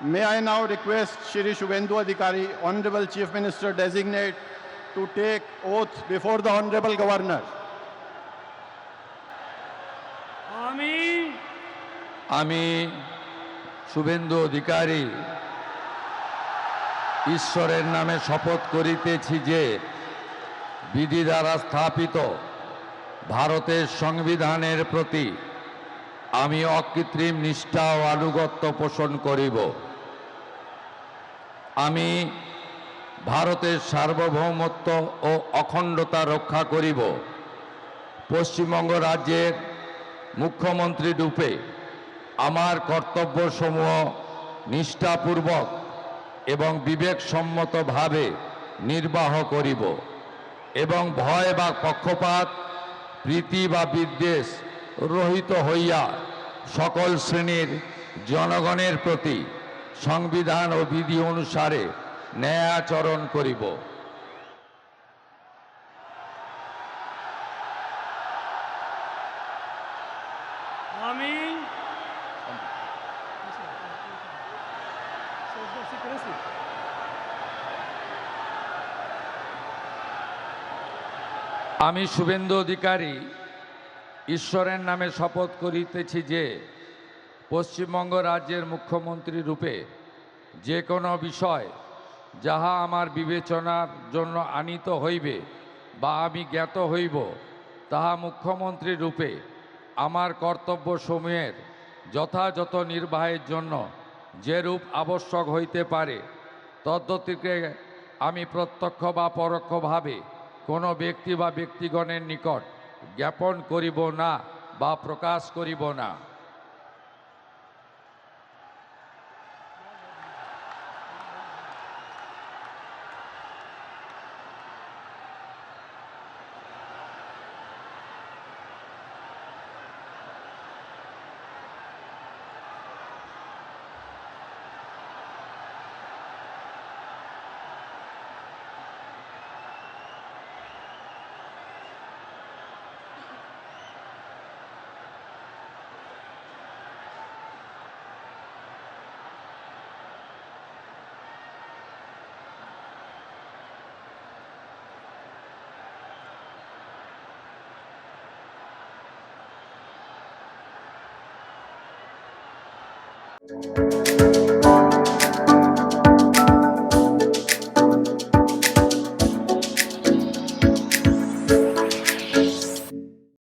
May I now request Shri Shubhendu Adhikari, Honorable Chief Minister Designate, to take oath before the Honorable Governor. আমি শুভেন্দু অধিকারী ঈশ্বরের নামে শপথ করিতেছি যে বিধি দ্বারা স্থাপিত ভারতের সংবিধানের প্রতি আমি অকৃত্রিম নিষ্ঠা ও আনুগত্য পোষণ করিব। আমি ভারতের সার্বভৌমত্ব ও অখণ্ডতা রক্ষা করিব। পশ্চিমবঙ্গ রাজ্যের মুখ্যমন্ত্রী রূপে আমার কর্তব্যসমূহ নিষ্ঠাপূর্বক এবং বিবেকসম্মতভাবে নির্বাহ করিব এবং ভয় বা পক্ষপাত, প্রীতি বা বিদ্বেষ রহিত হইয়া সকল শ্রেণীর জনগণের প্রতি সংবিধান ও বিধি অনুসারে ন্যায়াচরণ করিব। আমি শুভেন্দু অধিকারী ঈশ্বরের নামে শপথ করিতেছি যে পশ্চিমবঙ্গ রাজ্যের মুখ্যমন্ত্রী রূপে যে কোনো বিষয় যাহা আমার বিবেচনার জন্য আনীত হইবে বা আমি জ্ঞাত হইব, তাহা মুখ্যমন্ত্রী রূপে আমার কর্তব্যসমূহের যথাযথ নির্বাহের জন্য যেরূপ আবশ্যক হইতে পারে তদ্গতিকে আমি প্রত্যক্ষ বা পরোক্ষভাবে কোনো ব্যক্তি বা ব্যক্তিগণের নিকট জ্ঞাপন করিব না বা প্রকাশ করিব না। Thank you.